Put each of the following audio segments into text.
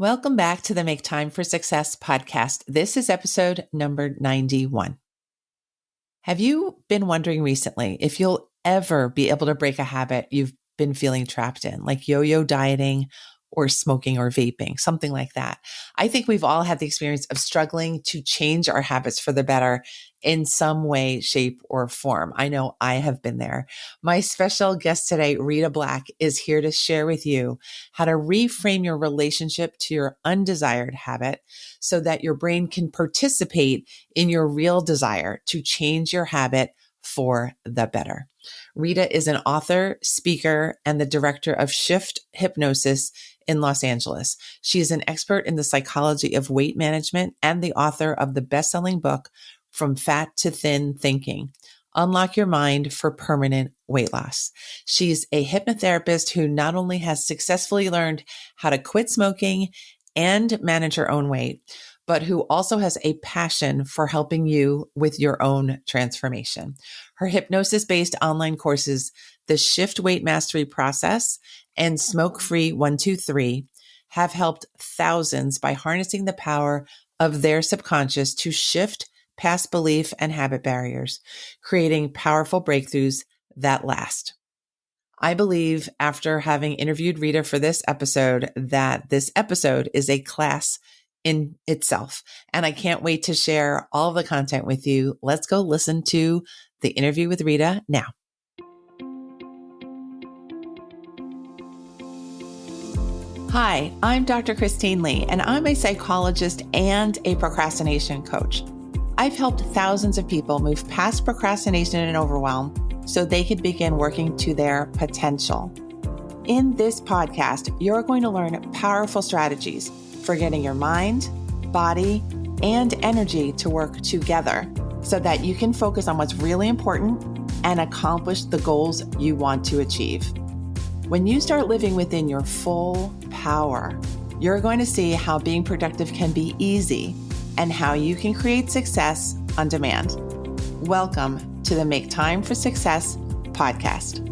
Welcome back to the Make Time for Success podcast. This is episode number 91. Have you been wondering recently if you'll ever be able to break a habit you've been feeling trapped in, like yo-yo dieting or smoking or vaping, something like that? I think we've all had the experience of struggling to change our habits for the better in some way, shape, or form. I know I have been there. My special guest today, Rita Black, is here to share with you how to reframe your relationship to your undesired habit so that your brain can participate in your real desire to change your habit for the better. Rita is an author, speaker, and the director of Shift Hypnosis in Los Angeles. She is an expert in the psychology of weight management and the author of the bestselling book, From Fat to Thin Thinking: Unlock Your Mind for Permanent Weight Loss. She's a hypnotherapist who not only has successfully learned how to quit smoking and manage her own weight, but who also has a passion for helping you with your own transformation. Her hypnosis-based online courses, the Shift Weight Mastery Process and Smoke Free 123, have helped thousands by harnessing the power of their subconscious to shift past belief and habit barriers, creating powerful breakthroughs that last. I believe, after having interviewed Rita for this episode, that this episode is a class in itself. And I can't wait to share all of the content with you. Let's go listen to the interview with Rita now. Hi, I'm Dr. Christine Lee, and I'm a psychologist and a procrastination coach. I've helped thousands of people move past procrastination and overwhelm so they could begin working to their potential. In this podcast, you're going to learn powerful strategies for getting your mind, body, and energy to work together so that you can focus on what's really important and accomplish the goals you want to achieve. When you start living within your full power, you're going to see how being productive can be easy and how you can create success on demand. Welcome to the Make Time for Success podcast.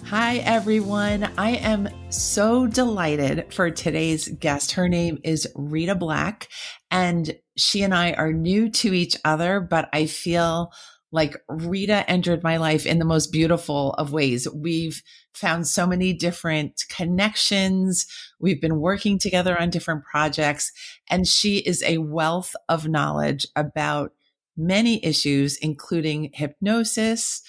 Hi, everyone. I am so delighted for today's guest. Her name is Rita Black, and she and I are new to each other, but I feel like Rita entered my life in the most beautiful of ways. We've found so many different connections. We've been working together on different projects, and she is a wealth of knowledge about many issues, including hypnosis,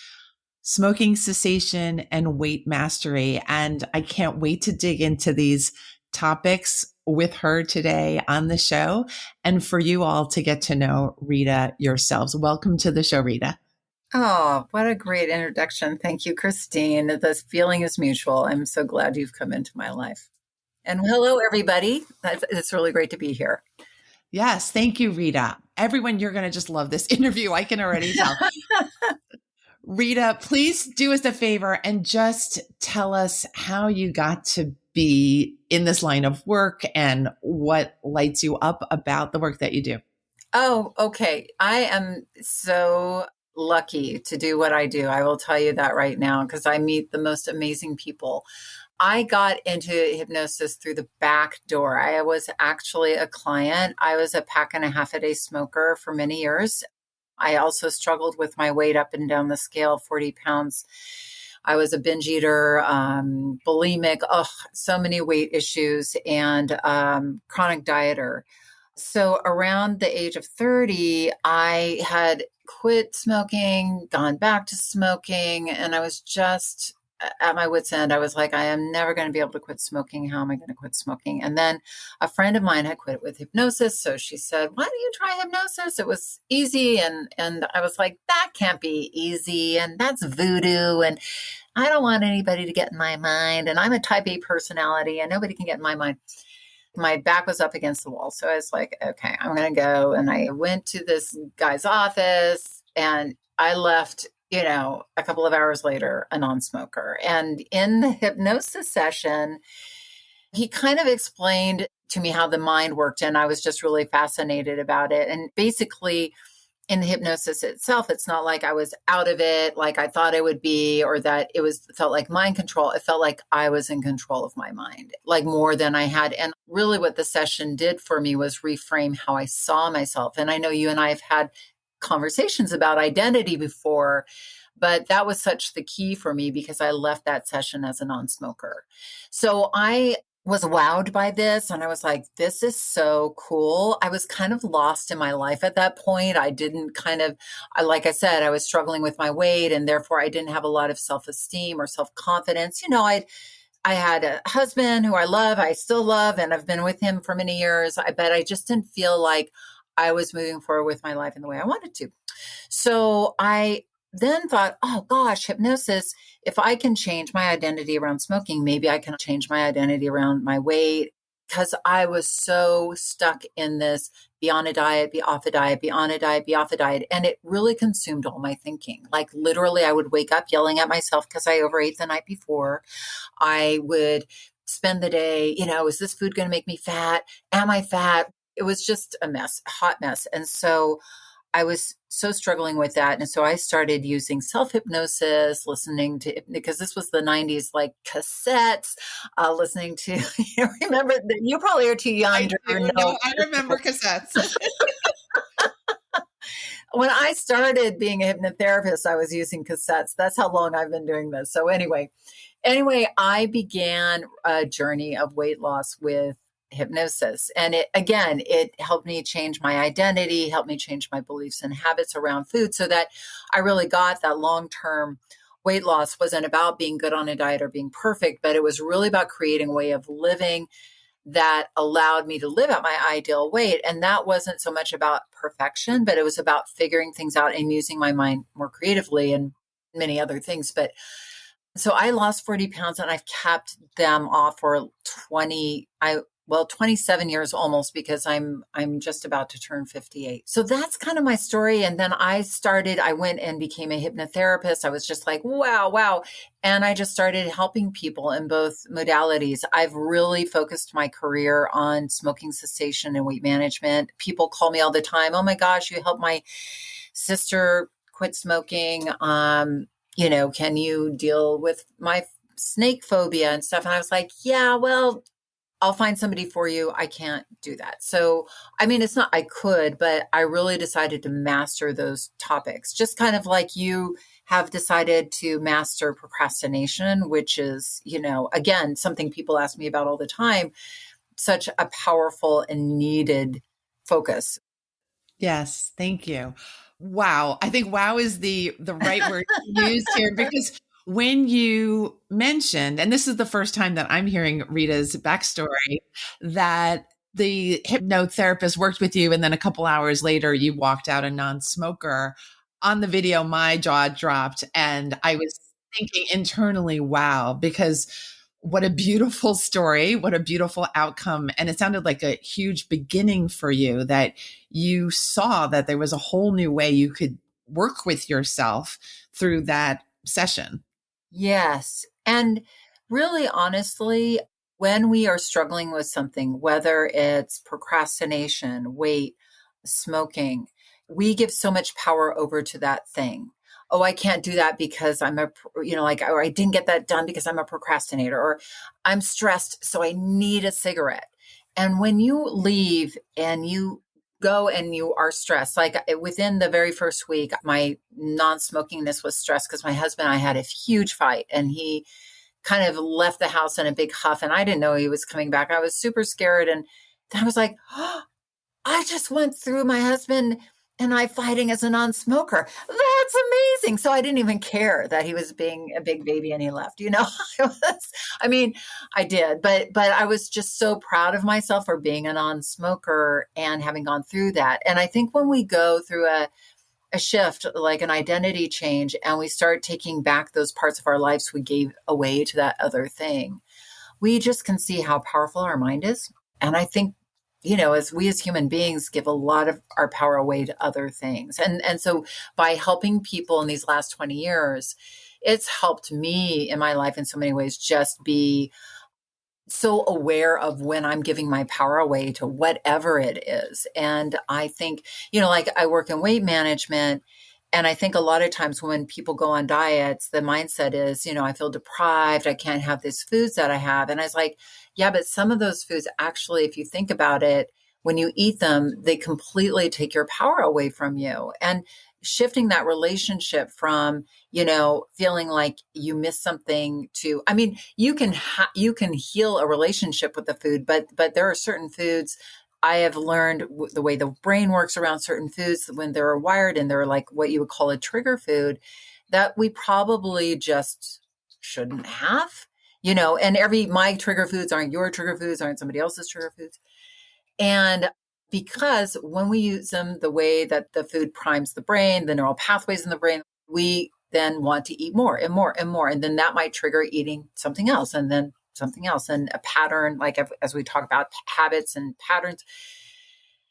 smoking cessation, and weight mastery. And I can't wait to dig into these topics with her today on the show and for you all to get to know Rita yourselves. Welcome to the show, Rita. Oh, what a great introduction. Thank you, Christine. This feeling is mutual. I'm so glad you've come into my life. And hello, everybody. It's really great to be here. Yes. Thank you, Rita. Everyone, you're going to just love this interview. I can already tell. Rita, please do us a favor and just tell us how you got to be in this line of work and what lights you up about the work that you do. Oh, okay. I am so lucky to do what I do. I will tell you that right now because I meet the most amazing people. I got into hypnosis through the back door. I was actually a client. I was a pack and a half a day smoker for many years. I also struggled with my weight up and down the scale, 40 pounds. I was a binge eater, bulimic, so many weight issues, and chronic dieter. So around the age of 30, I had quit smoking, gone back to smoking, and I was just at my wit's end. I was like, I am never going to be able to quit smoking. How am I going to quit smoking? And then a friend of mine had quit with hypnosis. So she said, why don't you try hypnosis? It was easy. And I was like, that can't be easy. And that's voodoo. And I don't want anybody to get in my mind. And I'm a type A personality and nobody can get in my mind. My back was up against the wall. So I was like, okay, I'm going to go. And I went to this guy's office and I left, a couple of hours later, a non-smoker. And in the hypnosis session, he kind of explained to me how the mind worked. And I was just really fascinated about it. And basically, in the hypnosis itself, it's not like I was out of it like I thought I would be, or that felt like mind control. It felt like I was in control of my mind, like more than I had. And really what the session did for me was reframe how I saw myself. And I know you and I have had conversations about identity before, but that was such the key for me because I left that session as a non-smoker. So I was wowed by this. And I was like, this is so cool. I was kind of lost in my life at that point. I didn't like I said, I was struggling with my weight, and therefore I didn't have a lot of self-esteem or self-confidence. I had a husband who I love, I still love, and I've been with him for many years. But I just didn't feel like I was moving forward with my life in the way I wanted to. So I then thought, oh gosh, hypnosis, if I can change my identity around smoking, maybe I can change my identity around my weight. Because I was so stuck in this be on a diet, be off a diet, be on a diet, be off a diet. And it really consumed all my thinking. Like literally, I would wake up yelling at myself because I overate the night before. I would spend the day, is this food going to make me fat? Am I fat? It was just a mess, a hot mess. And so I was so struggling with that. And so I started using self-hypnosis, listening to, because this was the 90s, like cassettes, listening to, remember that you probably are too young to know. No, I remember cassettes. When I started being a hypnotherapist, I was using cassettes. That's how long I've been doing this. So anyway, I began a journey of weight loss with hypnosis. And it helped me change my identity, helped me change my beliefs and habits around food, so that I really got that long-term weight loss wasn't about being good on a diet or being perfect, but it was really about creating a way of living that allowed me to live at my ideal weight. And that wasn't so much about perfection, but it was about figuring things out and using my mind more creatively and many other things. But so I lost 40 pounds, and I've kept them off for 27 years almost, because I'm just about to turn 58. So that's kind of my story. And then I went and became a hypnotherapist. I was just like, wow. And I just started helping people in both modalities. I've really focused my career on smoking cessation and weight management. People call me all the time. Oh my gosh, you helped my sister quit smoking. Can you deal with my snake phobia and stuff? And I was like, yeah, well, I'll find somebody for you. I can't do that. So, it's not I could, but I really decided to master those topics, just kind of like you have decided to master procrastination, which is, again, something people ask me about all the time, such a powerful and needed focus. Yes, thank you. Wow. I think wow is the right word to use here, because when you mentioned, and this is the first time that I'm hearing Rita's backstory, that the hypnotherapist worked with you and then a couple hours later you walked out a non-smoker. On the video, my jaw dropped and I was thinking internally, wow, because what a beautiful story, what a beautiful outcome. And it sounded like a huge beginning for you, that you saw that there was a whole new way you could work with yourself through that session. Yes. And really, honestly, when we are struggling with something, whether it's procrastination, weight, smoking, we give so much power over to that thing. Oh, I can't do that because or I didn't get that done because I'm a procrastinator, or I'm stressed, so I need a cigarette. And when you leave and you go and you are stressed, like within the very first week, my non-smokingness was stressed because my husband and I had a huge fight, and he kind of left the house in a big huff, and I didn't know he was coming back. I was super scared. And then I was like, oh, I just went through my husband and I fighting as a non-smoker. That's amazing. So I didn't even care that he was being a big baby and he left, I did, but I was just so proud of myself for being a non-smoker and having gone through that. And I think when we go through a shift, like an identity change, and we start taking back those parts of our lives we gave away to that other thing, we just can see how powerful our mind is. And I think, as we as human beings give a lot of our power away to other things. And so by helping people in these last 20 years, it's helped me in my life in so many ways, just be so aware of when I'm giving my power away to whatever it is. And I think, like I work in weight management. And I think a lot of times when people go on diets, the mindset is, I feel deprived. I can't have these foods that I have. And I was like, yeah, but some of those foods actually, if you think about it, when you eat them, they completely take your power away from you. And shifting that relationship from, feeling like you miss something to, I mean, you can heal a relationship with the food, but there are certain foods I have learned the way the brain works around certain foods when they're wired and they're like what you would call a trigger food that we probably just shouldn't have, and my trigger foods aren't your trigger foods, aren't somebody else's trigger foods. And because when we use them the way that the food primes the brain, the neural pathways in the brain, we then want to eat more and more and more. And then that might trigger eating something else and then something else and a pattern, like as we talk about habits and patterns.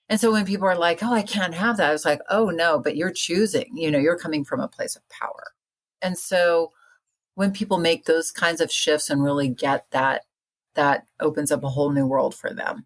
And so when people are like, oh, I can't have that, I was like, oh, no, but you're choosing, you're coming from a place of power. And so when people make those kinds of shifts and really get that, that opens up a whole new world for them.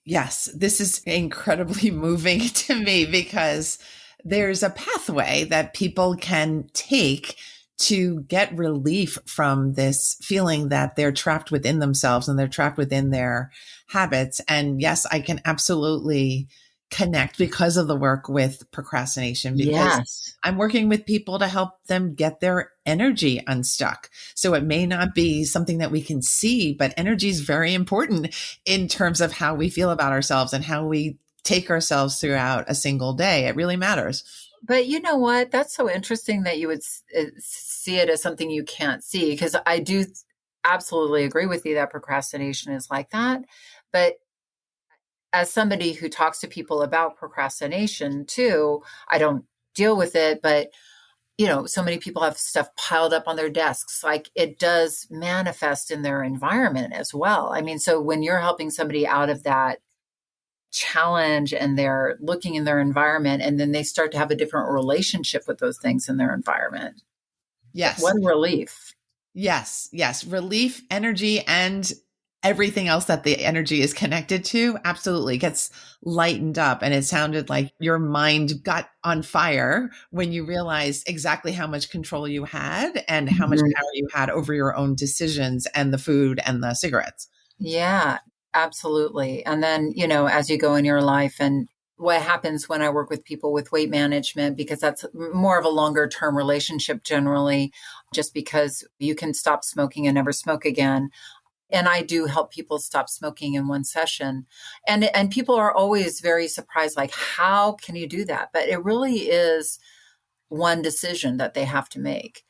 Yes, this is incredibly moving to me because there's a pathway that people can take to get relief from this feeling that they're trapped within themselves and they're trapped within their habits. And yes, I can absolutely connect because of the work with procrastination, because Yes. I'm working with people to help them get their energy unstuck. So it may not be something that we can see, but energy is very important in terms of how we feel about ourselves and how we take ourselves throughout a single day. It really matters. But you know what? That's so interesting that you would see it as something you can't see, because I do absolutely agree with you that procrastination is like that. But as somebody who talks to people about procrastination too, I don't deal with it, but so many people have stuff piled up on their desks. Like it does manifest in their environment as well. I mean, so when you're helping somebody out of that challenge and they're looking in their environment and then they start to have a different relationship with those things in their environment. Yes. What a relief. Yes. Yes. Relief, energy, and everything else that the energy is connected to absolutely gets lightened up. And it sounded like your mind got on fire when you realized exactly how much control you had and how much power you had over your own decisions and the food and the cigarettes. Yeah, absolutely. And then, as you go in your life, and what happens when I work with people with weight management, because that's more of a longer term relationship generally, just because you can stop smoking and never smoke again. And I do help people stop smoking in one session. And people are always very surprised, like, how can you do that? But it really is one decision that they have to make.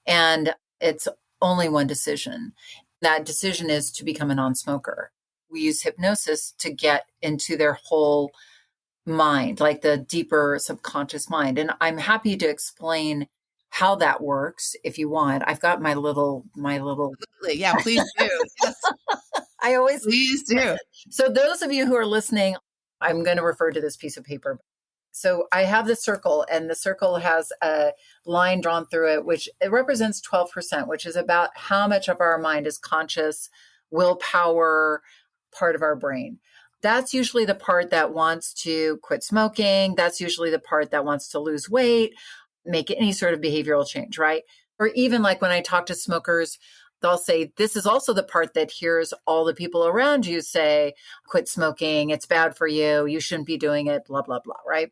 And it's only one decision. That decision is to become a non-smoker. We use hypnosis to get into their whole mind, like the deeper subconscious mind. And I'm happy to explain how that works if you want. I've got my little. Yeah, please do. Yes. I always. Please do. So those of you who are listening, I'm going to refer to this piece of paper. So I have the circle, and the circle has a line drawn through it, which it represents 12%, which is about how much of our mind is conscious, willpower, part of our brain. That's usually the part that wants to quit smoking. That's usually the part that wants to lose weight, make any sort of behavioral change, right? Or even like when I talk to smokers, they'll say, this is also the part that hears all the people around you say, quit smoking, it's bad for you, you shouldn't be doing it, blah, blah, blah, right?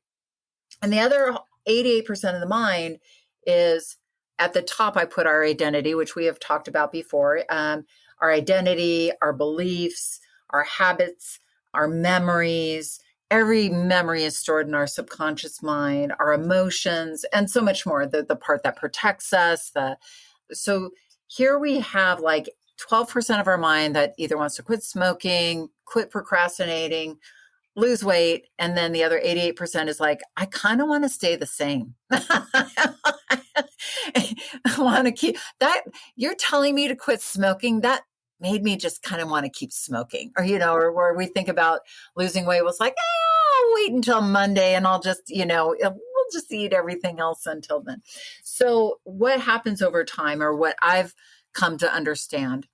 And the other 88% of the mind is at the top. I put our identity, which we have talked about before, our identity, our beliefs, our habits, our memories. Every memory is stored in our subconscious mind, our emotions, and so much more. The part that protects us. So here we have like 12% of our mind that either wants to quit smoking, quit procrastinating, lose weight. And then the other 88% is like, I kind of want to stay the same. I want to keep that. You're telling me to quit smoking. That made me just kind of want to keep smoking. Or, or where we think about losing weight was like, I'll wait until Monday and I'll just, we'll just eat everything else until then. So what happens over time, or what I've come to understand,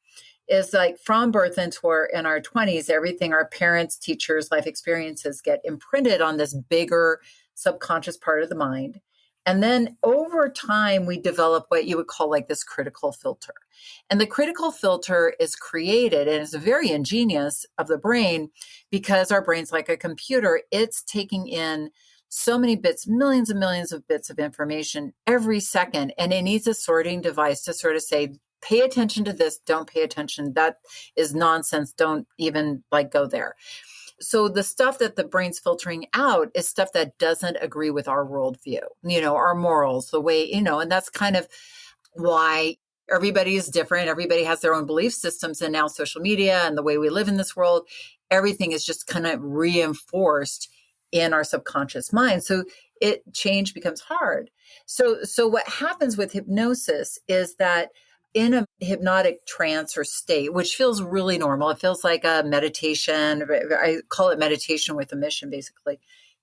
is like from birth into in our 20s, everything our parents, teachers, life experiences get imprinted on this bigger subconscious part of the mind. And then over time, we develop what you would call like this critical filter. And the critical filter is created, and it's very ingenious of the brain, because our brain's like a computer. It's taking in so many bits, millions and millions of bits of information every second. And it needs a sorting device to sort of say, pay attention to this, don't pay attention. That is nonsense. Don't even like go there. So the stuff that the brain's filtering out is stuff that doesn't agree with our worldview, our morals, the way, and that's kind of why everybody is different. Everybody has their own belief systems. And now social media and the way we live in this world, everything is just kind of reinforced in our subconscious mind. So change becomes hard. So what happens with hypnosis is that in a hypnotic trance or state, which feels really normal, it feels like a meditation. I call it meditation with a mission, basically,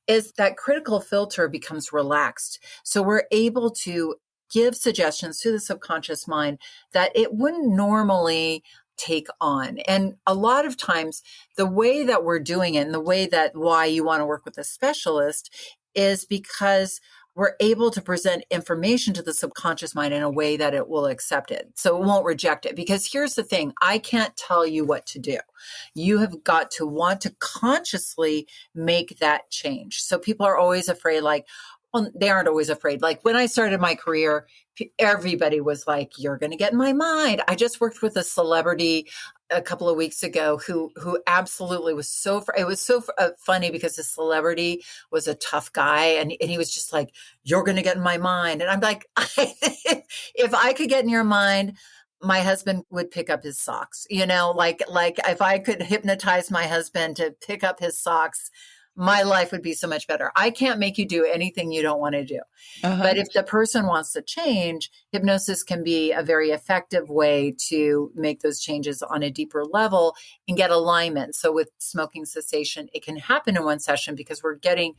is that critical filter becomes relaxed. So we're able to give suggestions to the subconscious mind that it wouldn't normally take on. And a lot of times, the way that we're doing it and the way that why you want to work with a specialist is because we're able to present information to the subconscious mind in a way that it will accept it. So it won't reject it. Because here's the thing, I can't tell you what to do. You have got to want to consciously make that change. So people are always afraid, like, well, they aren't always afraid. Like when I started my career, everybody was like, you're going to get in my mind. I just worked with a celebrity a couple of weeks ago who absolutely was it was so funny because the celebrity was a tough guy. And he was just like, you're going to get in my mind. And I'm like, if I could get in your mind, my husband would pick up his socks, like if I could hypnotize my husband to pick up his socks, my life would be so much better. I can't make you do anything you don't want to do. Uh-huh. But if the person wants to change, hypnosis can be a very effective way to make those changes on a deeper level and get alignment. So with smoking cessation, it can happen in one session because we're getting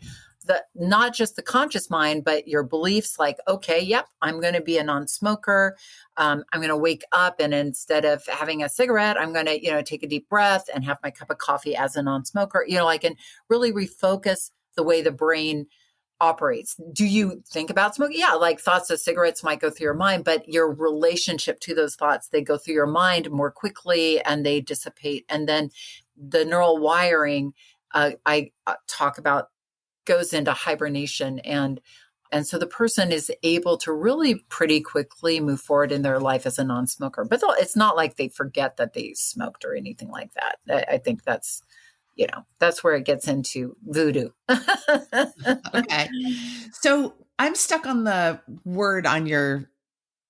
not just the conscious mind, but your beliefs like, okay, yep, I'm going to be a non-smoker. I'm going to wake up and instead of having a cigarette, I'm going to, take a deep breath and have my cup of coffee as a non-smoker, and really refocus the way the brain operates. Do you think about smoking? Yeah, like thoughts of cigarettes might go through your mind, but your relationship to those thoughts, they go through your mind more quickly and they dissipate. And then the neural wiring I talk about goes into hibernation. And so the person is able to really pretty quickly move forward in their life as a non-smoker. But it's not like they forget that they smoked or anything like that. I think that's where it gets into voodoo. Okay. So I'm stuck on the word on your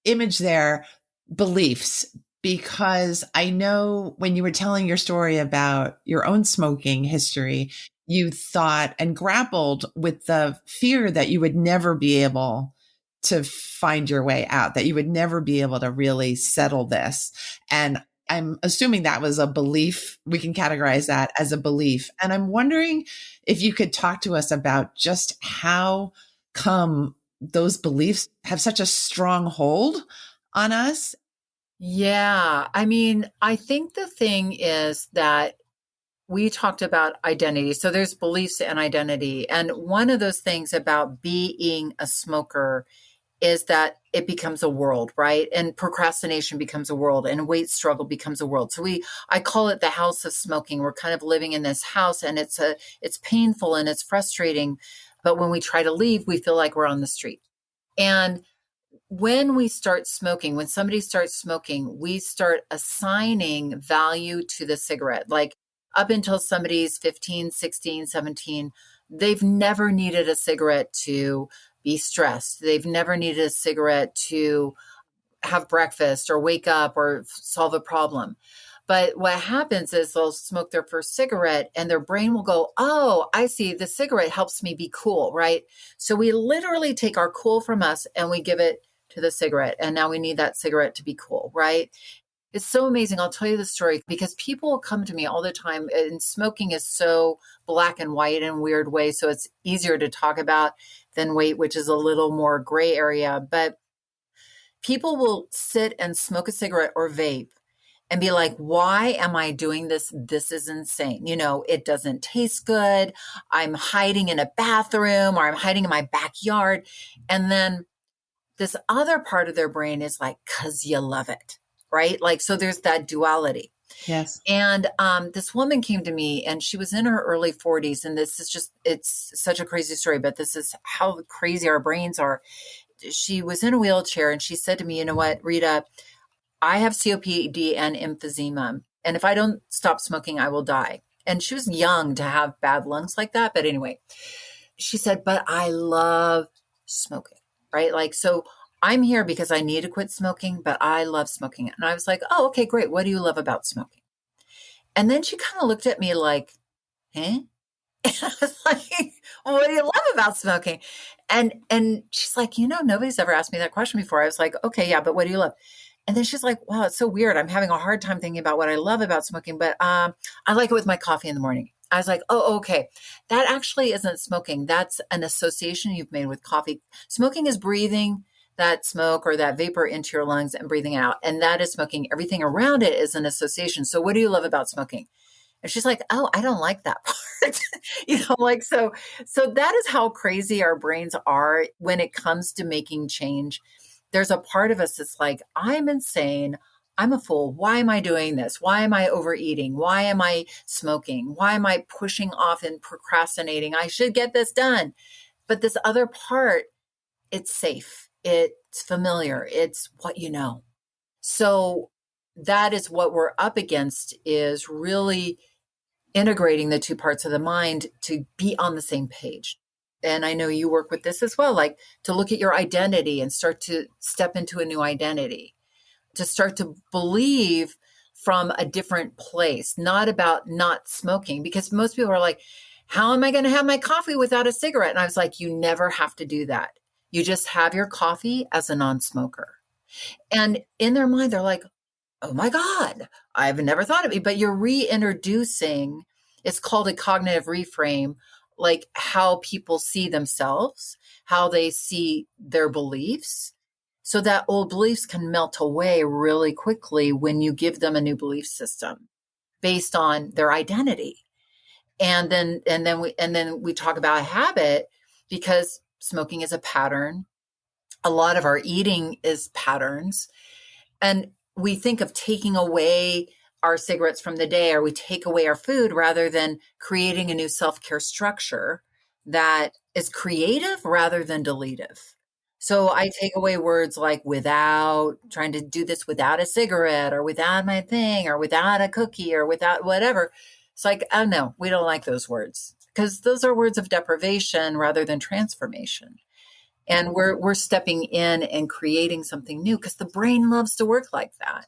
image there, beliefs, because I know when you were telling your story about your own smoking history, you thought and grappled with the fear that you would never be able to find your way out, that you would never be able to really settle this. And I'm assuming that was a belief. We can categorize that as a belief. And I'm wondering if you could talk to us about just how come those beliefs have such a strong hold on us. Yeah. I mean, I think the thing is that we talked about identity. So there's beliefs and identity. And one of those things about being a smoker is that it becomes a world, right? And procrastination becomes a world and weight struggle becomes a world. So I call it the house of smoking. We're kind of living in this house and it's painful and it's frustrating. But when we try to leave, we feel like we're on the street. And when we start smoking, when somebody starts smoking, we start assigning value to the cigarette. Like up until somebody's 15, 16, 17, they've never needed a cigarette to be stressed. They've never needed a cigarette to have breakfast or wake up or solve a problem. But what happens is they'll smoke their first cigarette and their brain will go, oh, I see, the cigarette helps me be cool, right? So we literally take our cool from us and we give it to the cigarette. And now we need that cigarette to be cool, right? It's so amazing. I'll tell you the story because people will come to me all the time and smoking is so black and white in a weird way. So it's easier to talk about than weight, which is a little more gray area. But people will sit and smoke a cigarette or vape. and be like, why am I doing this? This is insane. It doesn't taste good. I'm hiding in a bathroom or I'm hiding in my backyard. And then this other part of their brain is like, because you love it, right? Like, so there's that duality. Yes. And this woman came to me and she was in her early 40s. And this is just, it's such a crazy story, but this is how crazy our brains are. She was in a wheelchair and she said to me, you know what, Rita, I have COPD and emphysema. And if I don't stop smoking, I will die. And she was young to have bad lungs like that. But anyway, she said, but I love smoking, right? Like, so I'm here because I need to quit smoking, but I love smoking. And I was like, oh, okay, great. What do you love about smoking? And then she kind of looked at me like, huh? And I was like, well, what do you love about smoking? And she's like, nobody's ever asked me that question before. I was like, okay, yeah, but what do you love? And then she's like, wow, it's so weird. I'm having a hard time thinking about what I love about smoking, but I like it with my coffee in the morning. I was like, oh, okay. That actually isn't smoking. That's an association you've made with coffee. Smoking is breathing that smoke or that vapor into your lungs and breathing out. And that is smoking. Everything around it is an association. So what do you love about smoking? And she's like, oh, I don't like that part. So that is how crazy our brains are when it comes to making change. There's a part of us that's like, I'm insane. I'm a fool. Why am I doing this? Why am I overeating? Why am I smoking? Why am I pushing off and procrastinating? I should get this done. But this other part, it's safe. It's familiar. It's what you know. So that is what we're up against, is really integrating the two parts of the mind to be on the same page. And I know you work with this as well, like to look at your identity and start to step into a new identity, to start to believe from a different place, not about not smoking, because most people are like, how am I going to have my coffee without a cigarette? And I was like, you never have to do that. You just have your coffee as a non-smoker. And in their mind, they're like, oh my God, I've never thought of it. But you're reintroducing, it's called a cognitive reframe, like how people see themselves, how they see their beliefs, so that old beliefs can melt away really quickly when you give them a new belief system based on their identity. And then we talk about habit, because smoking is a pattern. A lot of our eating is patterns. And we think of taking away our cigarettes from the day, or we take away our food, rather than creating a new self-care structure that is creative rather than deletive. So I take away words like without, trying to do this without a cigarette or without my thing or without a cookie or without whatever. It's like, oh no, we don't like those words, because those are words of deprivation rather than transformation. And we're stepping in and creating something new, because the brain loves to work like that.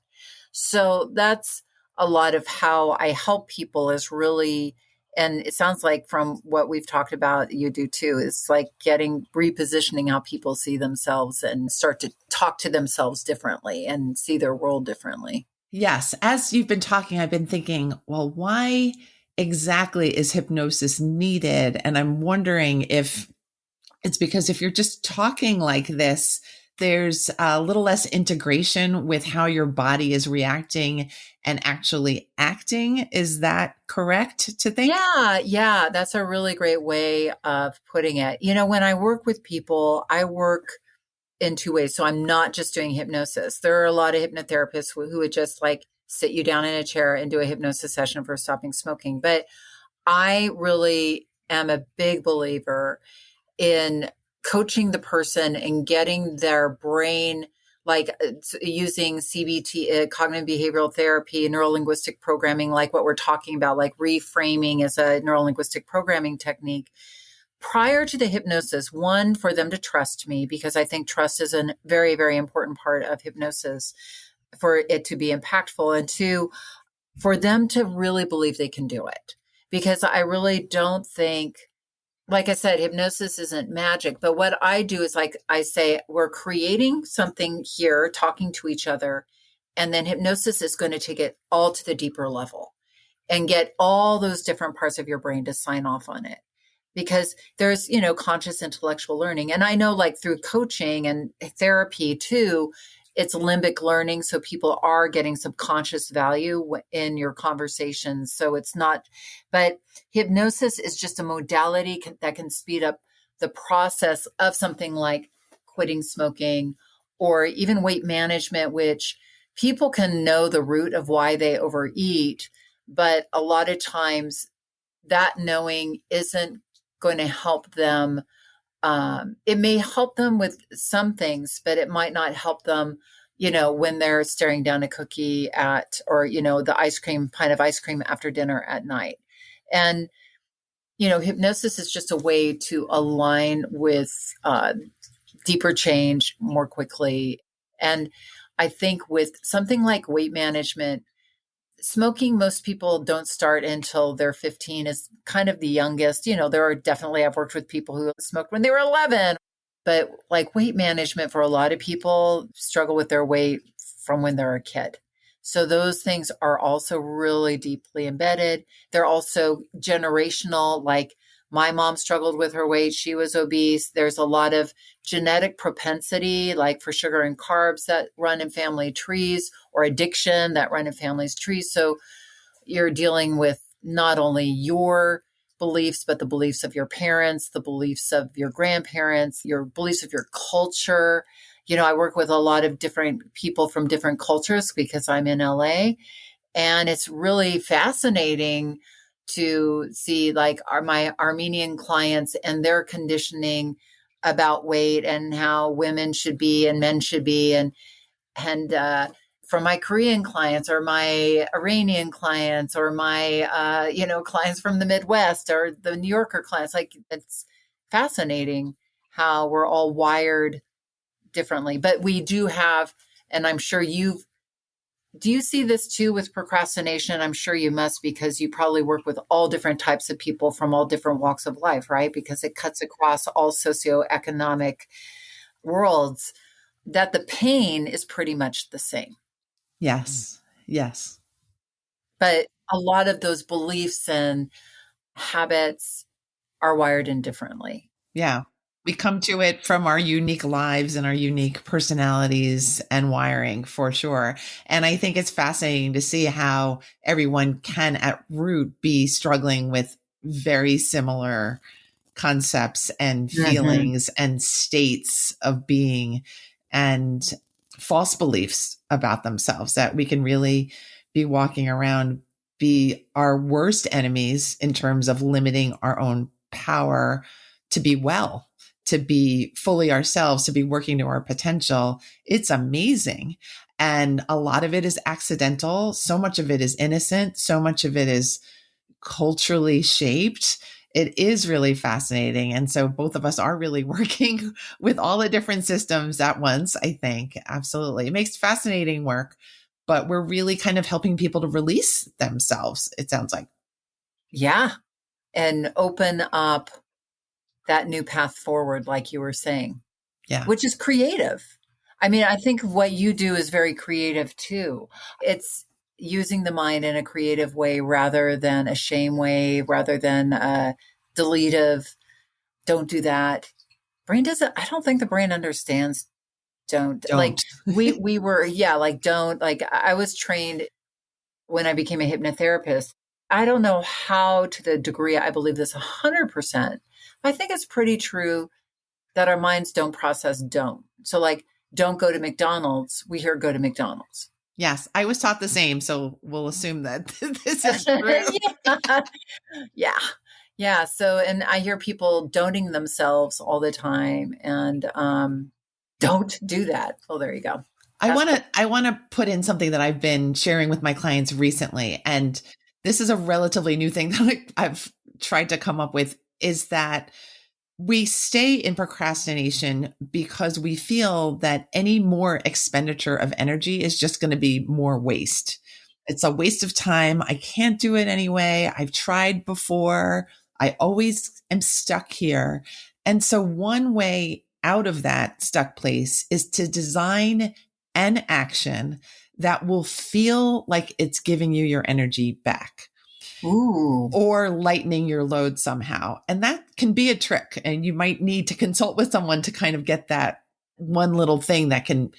So that's a lot of how I help people, is really, and it sounds like from what we've talked about, you do too, is like repositioning how people see themselves and start to talk to themselves differently and see their world differently. Yes. As you've been talking, I've been thinking, well, why exactly is hypnosis needed? And I'm wondering if it's because if you're just talking like this, there's a little less integration with how your body is reacting and actually acting. Is that correct to think? Yeah, that's a really great way of putting it. When I work with people, I work in two ways. So I'm not just doing hypnosis. There are a lot of hypnotherapists who would just like sit you down in a chair and do a hypnosis session for stopping smoking. But I really am a big believer in coaching the person and getting their brain, like using CBT, cognitive behavioral therapy, neuro-linguistic programming, like what we're talking about, like reframing as a neuro-linguistic programming technique. Prior to the hypnosis, one, for them to trust me, because I think trust is a very, very important part of hypnosis for it to be impactful. And two, for them to really believe they can do it. Because I really don't think, like I said, hypnosis isn't magic, but what I do is, like I say, we're creating something here, talking to each other, and then hypnosis is going to take it all to the deeper level and get all those different parts of your brain to sign off on it. Because there's, conscious intellectual learning. And I know, like through coaching and therapy too, it's limbic learning. So people are getting subconscious value in your conversations. So it's not, but hypnosis is just a modality that can speed up the process of something like quitting smoking or even weight management, which people can know the root of why they overeat. But a lot of times that knowing isn't going to help them. It may help them with some things, but it might not help them, when they're staring down a cookie or, the pint of ice cream after dinner at night. And, hypnosis is just a way to align with deeper change more quickly. And I think with something like weight management, smoking, most people don't start until they're 15 is kind of the youngest. There are definitely, I've worked with people who smoked when they were 11, but like weight management for a lot of people struggle with their weight from when they're a kid. So those things are also really deeply embedded. They're also generational. Like my mom struggled with her weight. She was obese. There's a lot of genetic propensity, like for sugar and carbs that run in family trees, or addiction that run in families' trees. So you're dealing with not only your beliefs, but the beliefs of your parents, the beliefs of your grandparents, your beliefs of your culture. I work with a lot of different people from different cultures because I'm in LA. And it's really fascinating to see like my Armenian clients and their conditioning about weight and how women should be and men should be. And from my Korean clients or my Iranian clients or my, clients from the Midwest or the New Yorker clients, like it's fascinating how we're all wired differently. But we do have, and I'm sure do you see this too with procrastination? I'm sure you must, because you probably work with all different types of people from all different walks of life, right? Because it cuts across all socioeconomic worlds, that the pain is pretty much the same. Yes. Yes. But a lot of those beliefs and habits are wired in differently. Yeah. We come to it from our unique lives and our unique personalities and wiring, for sure. And I think it's fascinating to see how everyone can at root be struggling with very similar concepts and feelings and states of being and false beliefs about themselves, that we can really be walking around, be our worst enemies in terms of limiting our own power to be well, to be fully ourselves, to be working to our potential. It's amazing. And a lot of it is accidental. So much of it is innocent. So much of it is culturally shaped. It is really fascinating. And so both of us are really working with all the different systems at once, I think. Absolutely. It makes fascinating work, but we're really kind of helping people to release themselves, it sounds like. Yeah. And open up that new path forward, like you were saying. Yeah. Which is creative. I mean, I think what you do is very creative too. It's using the mind in a creative way rather than a shame way, rather than a deletive, don't do that. Brain doesn't, I don't think the brain understands don't. Like we were, yeah, like don't, like I was trained when I became a hypnotherapist. I don't know how, to the degree I believe this 100%. I think it's pretty true that our minds don't process don't. So like, don't go to McDonald's. We hear go to McDonald's. Yes, I was taught the same. So we'll assume that this is true. Yeah. Yeah. So, and I hear people doting themselves all the time, and don't do that. Well, there you go. I want to put in something that I've been sharing with my clients recently. And this is a relatively new thing that I've tried to come up with, is that we stay in procrastination because we feel that any more expenditure of energy is just going to be more waste. It's a waste of time. I can't do it anyway. I've tried before. I always am stuck here. And so one way out of that stuck place is to design an action that will feel like it's giving you your energy back. Ooh. Or lightening your load somehow. And that can be a trick. And you might need to consult with someone to kind of get that one little thing that can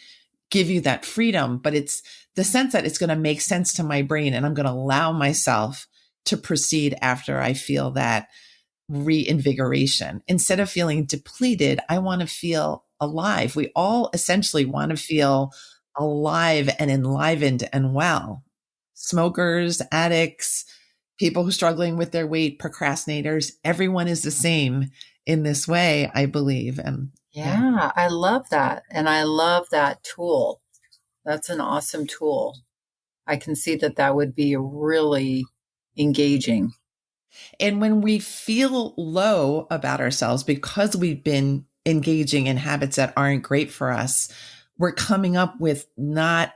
give you that freedom, but it's the sense that it's going to make sense to my brain and I'm going to allow myself to proceed after I feel that reinvigoration. Instead of feeling depleted, I want to feel alive. We all essentially want to feel alive and enlivened and well. Smokers, addicts, people who are struggling with their weight, procrastinators, everyone is the same in this way, I believe. And yeah. Yeah, I love that. And I love that tool. That's an awesome tool. I can see that that would be really engaging. And when we feel low about ourselves because we've been engaging in habits that aren't great for us, we're coming up with not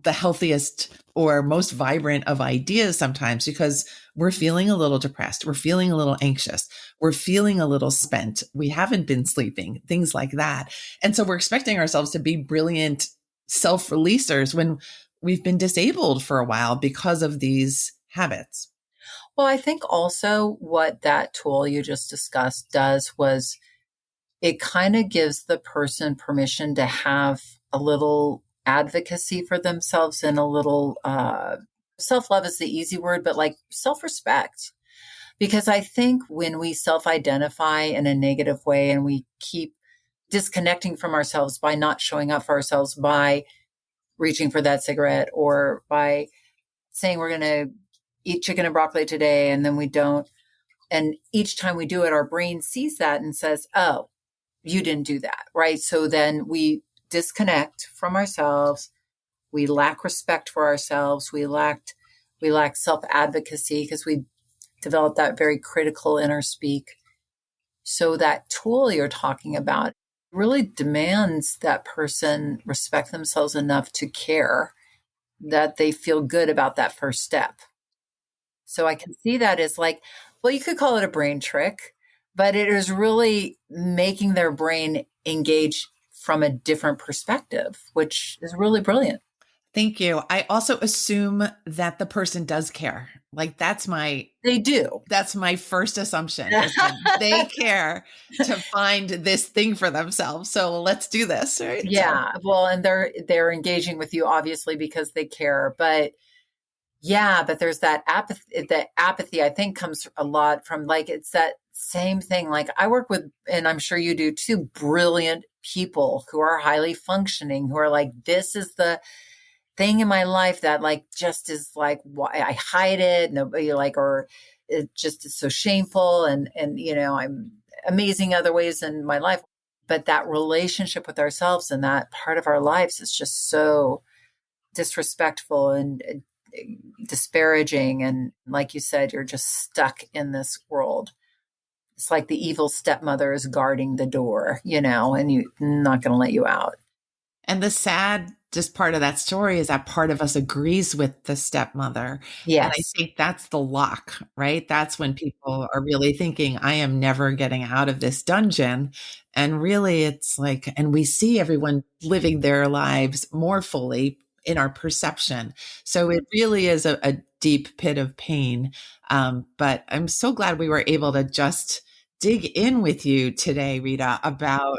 the healthiest or most vibrant of ideas sometimes because we're feeling a little depressed. We're feeling a little anxious. We're feeling a little spent. We haven't been sleeping, things like that. And so we're expecting ourselves to be brilliant self-releasers when we've been disabled for a while because of these habits. Well, I think also what that tool you just discussed does was it kind of gives the person permission to have a little advocacy for themselves and a little self-love is the easy word, but like self-respect. Because I think when we self-identify in a negative way and we keep disconnecting from ourselves by not showing up for ourselves, by reaching for that cigarette or by saying we're going to eat chicken and broccoli today and then we don't. And each time we do it, our brain sees that and says, oh, you didn't do that, right? So then we disconnect from ourselves. We lack respect for ourselves. We lack self-advocacy because we develop that very critical inner speak. So that tool you're talking about really demands that person respect themselves enough to care that they feel good about that first step. So I can see that as like, well, you could call it a brain trick, but it is really making their brain engage from a different perspective, which is really brilliant. Thank you. I also assume that the person does care. Like They do. that's my first assumption is that they care to find this thing for themselves. So let's do this, right? Yeah. Well, and they're engaging with you obviously because they care, but yeah, but there's that apathy. The apathy, I think, comes a lot from like, it's that same thing. Like I work with, and I'm sure you do too, brilliant people who are highly functioning, who are like, this is the thing in my life that like, just is like, why I hide it. Nobody like, or it just is so shameful. And, I'm amazing other ways in my life. But that relationship with ourselves and that part of our lives is just so disrespectful and disparaging. And like you said, you're just stuck in this world. It's like the evil stepmother is guarding the door, and you're not going to let you out. And the sad just part of that story is that part of us agrees with the stepmother. Yes. And I think that's the lock, right? That's when people are really thinking, I am never getting out of this dungeon. And really it's like, and we see everyone living their lives more fully in our perception. So it really is a deep pit of pain. But I'm so glad we were able to just dig in with you today, Rita, about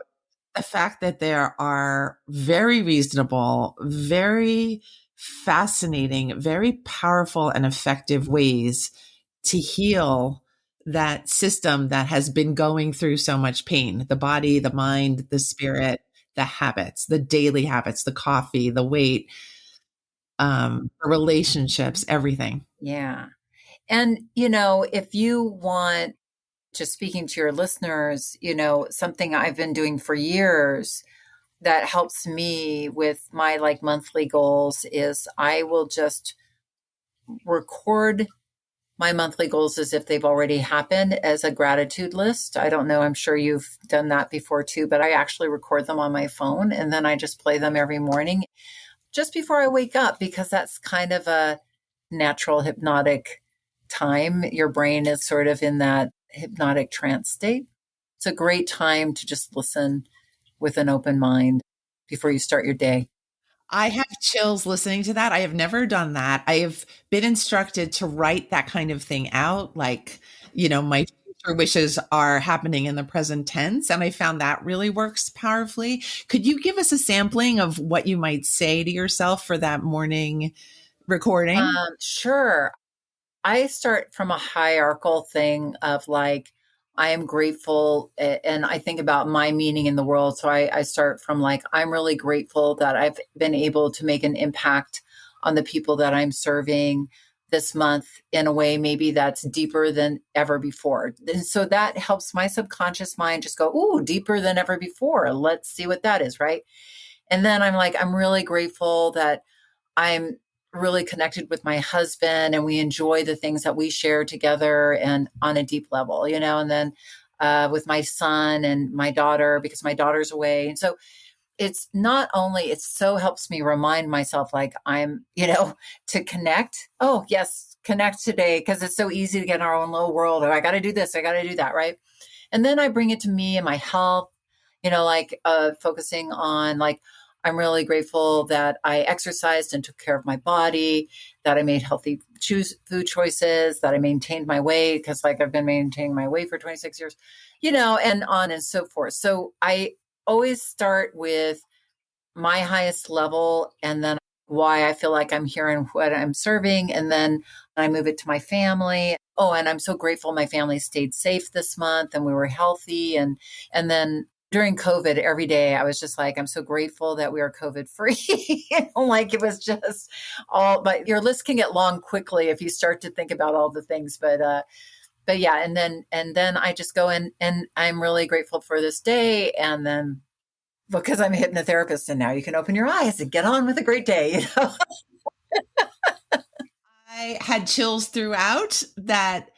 the fact that there are very reasonable, very fascinating, very powerful and effective ways to heal that system that has been going through so much pain, the body, the mind, the spirit, the habits, the daily habits, the coffee, the weight, the relationships, everything. Yeah. And, if you want, just speaking to your listeners, something I've been doing for years that helps me with my like monthly goals is I will just record my monthly goals as if they've already happened as a gratitude list. I don't know. I'm sure you've done that before too, but I actually record them on my phone and then I just play them every morning just before I wake up because that's kind of a natural hypnotic time. Your brain is sort of in that hypnotic trance state. It's a great time to just listen with an open mind before you start your day. I have chills listening to that. I have never done that. I have been instructed to write that kind of thing out, like, my future wishes are happening in the present tense. And I found that really works powerfully. Could you give us a sampling of what you might say to yourself for that morning recording? Sure. I start from a hierarchical thing of like, I am grateful and I think about my meaning in the world. So I start from like, I'm really grateful that I've been able to make an impact on the people that I'm serving this month in a way maybe that's deeper than ever before. And so that helps my subconscious mind just go, ooh, deeper than ever before. Let's see what that is, right? And then I'm like, I'm really grateful that I'm really connected with my husband and we enjoy the things that we share together and on a deep level, and then with my son and my daughter, because my daughter's away. And so it's not only, it so helps me remind myself like I'm, to connect. Oh, yes, connect today, because it's so easy to get in our own little world. Or I got to do this, I got to do that, right? And then I bring it to me and my health, focusing on like, I'm really grateful that I exercised and took care of my body, that I made healthy food choices, that I maintained my weight, because like I've been maintaining my weight for 26 years, and on and so forth. So I always start with my highest level and then why I feel like I'm here and what I'm serving. And then I move it to my family. Oh, and I'm so grateful my family stayed safe this month and we were healthy. And then during COVID, every day I was just like, I'm so grateful that we are COVID free. Like it was just but your list can get long quickly if you start to think about all the things. But yeah, and then I just go in and I'm really grateful for this day. And then because I'm a hypnotherapist and now you can open your eyes and get on with a great day. I had chills throughout that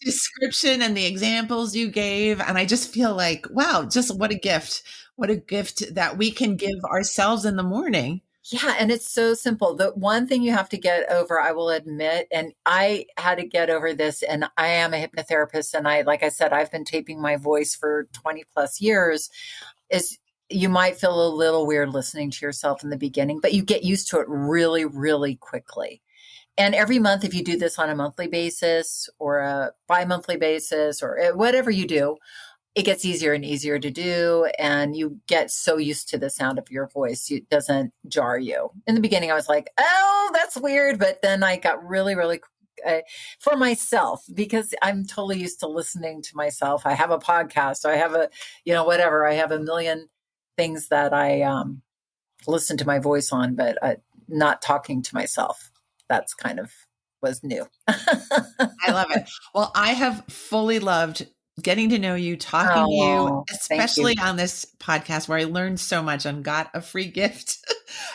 description and the examples you gave. And I just feel like, wow, just what a gift. What a gift that we can give ourselves in the morning. Yeah, and it's so simple. The one thing you have to get over, I will admit, and I had to get over this, and I am a hypnotherapist, and like I said, I've been taping my voice for 20 plus years, is you might feel a little weird listening to yourself in the beginning, but you get used to it really, really quickly. And every month, if you do this on a monthly basis or a bi-monthly basis or whatever you do, it gets easier and easier to do. And you get so used to the sound of your voice, it doesn't jar you. In the beginning, I was like, oh, that's weird. But then I got really, really for myself, because I'm totally used to listening to myself. I have a podcast. I have whatever. I have a million things that I listen to my voice on, but not talking to myself. That's kind of was new. I love it. Well, I have fully loved getting to know you, talking to you, especially on this podcast where I learned so much and got a free gift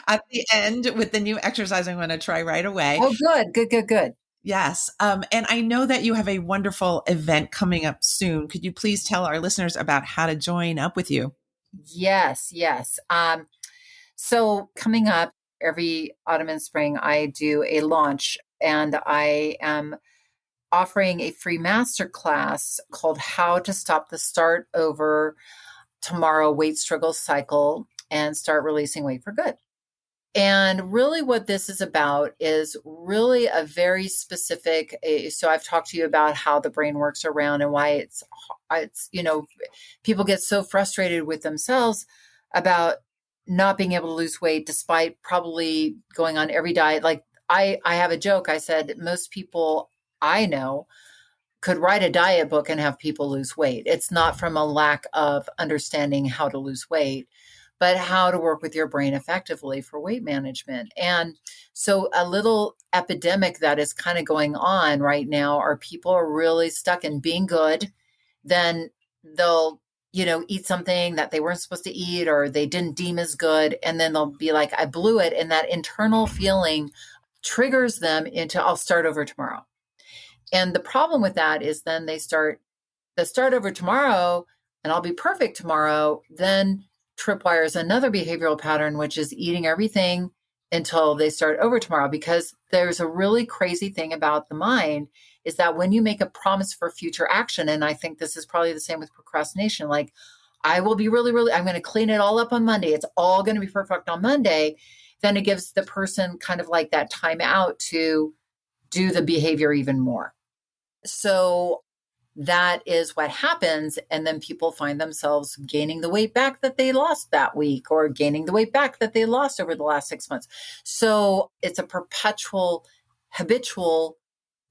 at the end with the new exercise I'm going to try right away. Oh, good. Yes. And I know that you have a wonderful event coming up soon. Could you please tell our listeners about how to join up with you? Yes. So coming up every autumn and spring, I do a launch and I am offering a free masterclass called How to Stop the Start Over Tomorrow Weight Struggle Cycle and Start Releasing Weight for Good. And really what this is about is really a very specific, so I've talked to you about how the brain works around and why it's, people get so frustrated with themselves about not being able to lose weight despite probably going on every diet. Like I have a joke. I said, most people I know could write a diet book and have people lose weight. It's not from a lack of understanding how to lose weight, but how to work with your brain effectively for weight management. And so a little epidemic that is kind of going on right now are people are really stuck in being good. Then they'll, eat something that they weren't supposed to eat or they didn't deem as good. And then they'll be like, I blew it. And that internal feeling triggers them into, I'll start over tomorrow. And the problem with that is then they start over tomorrow and I'll be perfect tomorrow. Then tripwires another behavioral pattern, which is eating everything until they start over tomorrow. Because there's a really crazy thing about the mind is that when you make a promise for future action, and I think this is probably the same with procrastination, like I will be really, really, I'm going to clean it all up on Monday. It's all going to be perfect on Monday. Then it gives the person kind of like that time out to do the behavior even more. So that is what happens. And then people find themselves gaining the weight back that they lost that week, or gaining the weight back that they lost over the last 6 months. So it's a perpetual, habitual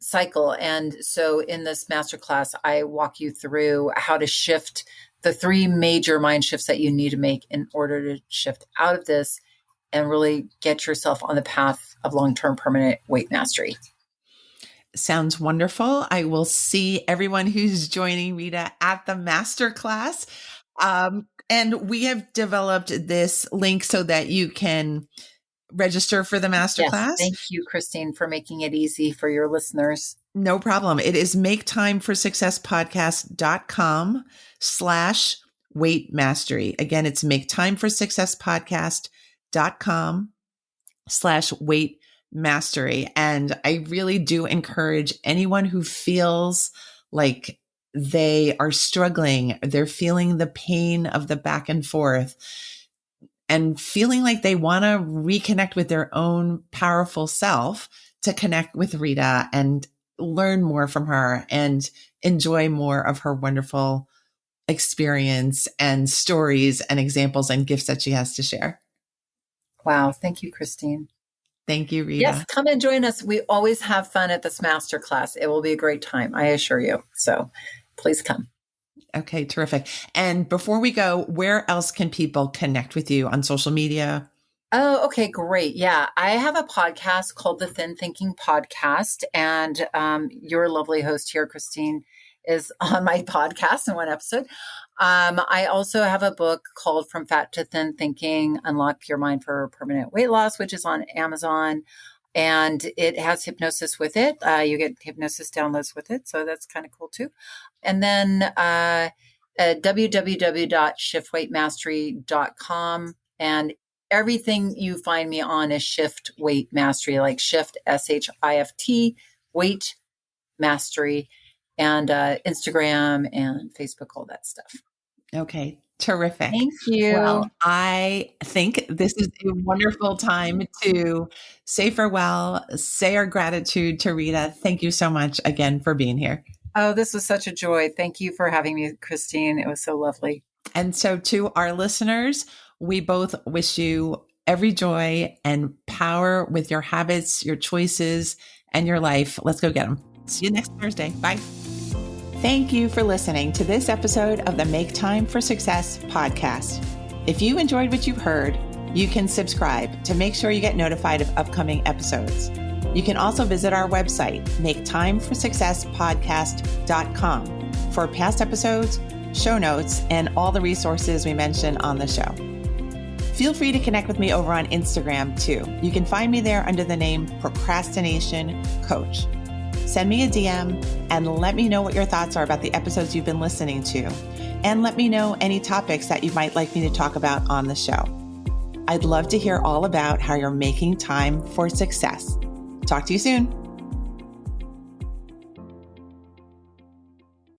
cycle. And so in this masterclass, I walk you through how to shift the 3 major mind shifts that you need to make in order to shift out of this and really get yourself on the path of long-term permanent weight mastery. Sounds wonderful. I will see everyone who's joining Rita at the masterclass. And we have developed this link so that you can register for the masterclass. Yes, thank you, Christine, for making it easy for your listeners. No problem. It is maketimeforsuccesspodcast.com/weight mastery. Again, it's maketimeforsuccesspodcast.com/weight mastery. And I really do encourage anyone who feels like they are struggling, they're feeling the pain of the back and forth, and feeling like they want to reconnect with their own powerful self, to connect with Rita and learn more from her and enjoy more of her wonderful experience and stories and examples and gifts that she has to share. Wow. Thank you, Christine. Thank you, Rita. Yes, come and join us. We always have fun at this masterclass. It will be a great time, I assure you. So please come. Okay, terrific. And before we go, where else can people connect with you on social media? Oh, okay, great. Yeah, I have a podcast called the Thin Thinking Podcast, and your lovely host here, Christine, is on my podcast in one episode. I also have a book called From Fat to Thin Thinking, Unlock Your Mind for Permanent Weight Loss, which is on Amazon. And it has hypnosis with it. You get hypnosis downloads with it. So that's kind of cool too. And then www.shiftweightmastery.com. And everything you find me on is Shift Weight Mastery, like Shift, SHIFT, Weight Mastery, and Instagram and Facebook, all that stuff. Okay, terrific. Thank you. Well, I think this is a wonderful time to say farewell, say our gratitude to Rita. Thank you so much again for being here. Oh, this was such a joy. Thank you for having me, Christine. It was so lovely. And so to our listeners, we both wish you every joy and power with your habits, your choices, and your life. Let's go get them. See you next Thursday. Bye. Thank you for listening to this episode of the Make Time for Success podcast. If you enjoyed what you've heard, you can subscribe to make sure you get notified of upcoming episodes. You can also visit our website, maketimeforsuccesspodcast.com, for past episodes, show notes, and all the resources we mentioned on the show. Feel free to connect with me over on Instagram too. You can find me there under the name Procrastination Coach. Send me a DM and let me know what your thoughts are about the episodes you've been listening to. And let me know any topics that you might like me to talk about on the show. I'd love to hear all about how you're making time for success. Talk to you soon.